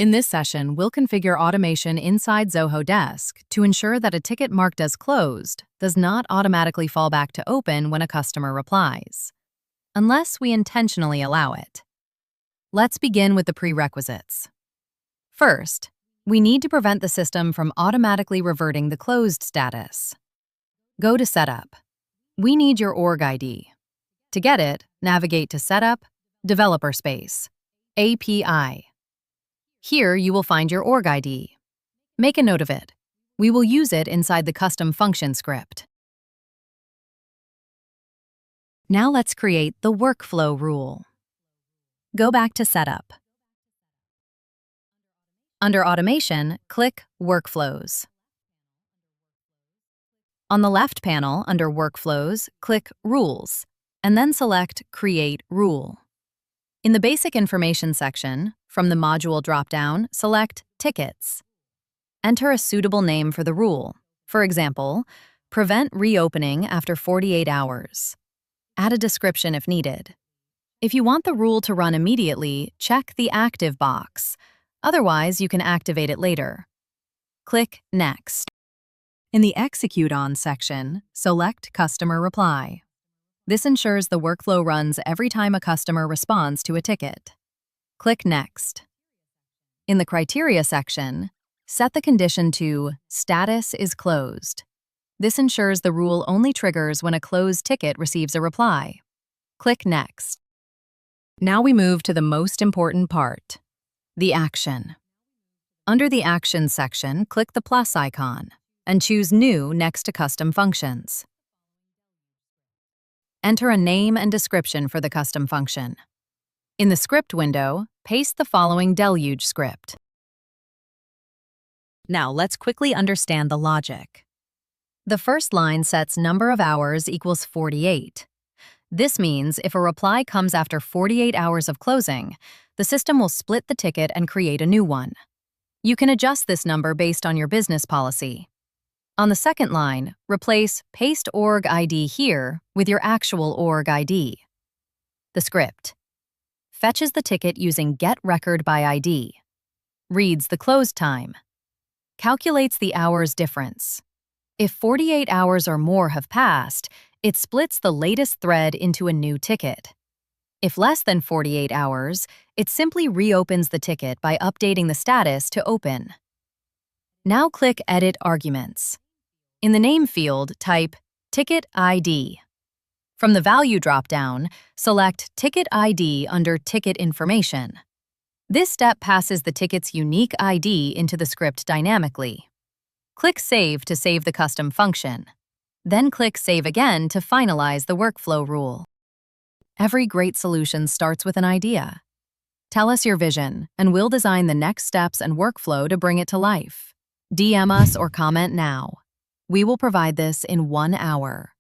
In this session, we'll configure automation inside Zoho Desk to ensure that a ticket marked as closed does not automatically fall back to open when a customer replies, unless we intentionally allow it. Let's begin with the prerequisites. First, we need to prevent the system from automatically reverting the closed status. Go to Setup. We need your org ID. To get it, navigate to Setup, Developer Space, API. Here you will find your org ID. Make a note of it. We will use it inside the custom function script. Now let's create the workflow rule. Go back to Setup. Under Automation, click Workflows. On the left panel, under Workflows, click Rules, and then select Create Rule. In the Basic Information section, from the Module dropdown, select Tickets. Enter a suitable name for the rule. For example, Prevent Reopening After 48 Hours. Add a description if needed. If you want the rule to run immediately, check the Active box. Otherwise, you can activate it later. Click Next. In the Execute On section, select Customer Reply. This ensures the workflow runs every time a customer responds to a ticket. Click Next. In the Criteria section, set the condition to Status is Closed. This ensures the rule only triggers when a closed ticket receives a reply. Click Next. Now we move to the most important part, the action. Under the Actions section, click the plus icon and choose New next to Custom Functions. Enter a name and description for the custom function. In the script window, paste the following Deluge script. Now let's quickly understand the logic. The first line sets number of hours equals 48. This means if a reply comes after 48 hours of closing, the system will split the ticket and create a new one. You can adjust this number based on your business policy. On the second line, replace Paste Org ID here with your actual org ID. The script fetches the ticket using getRecordById, reads the close time, calculates the hours difference. If 48 hours or more have passed, it splits the latest thread into a new ticket. If less than 48 hours, it simply reopens the ticket by updating the status to open. Now click Edit Arguments. In the name field, type Ticket ID. From the Value dropdown, select Ticket ID under Ticket Information. This step passes the ticket's unique ID into the script dynamically. Click Save to save the custom function. Then click Save again to finalize the workflow rule. Every great solution starts with an idea. Tell us your vision, and we'll design the next steps and workflow to bring it to life. DM us or comment now. We will provide this in 1 hour.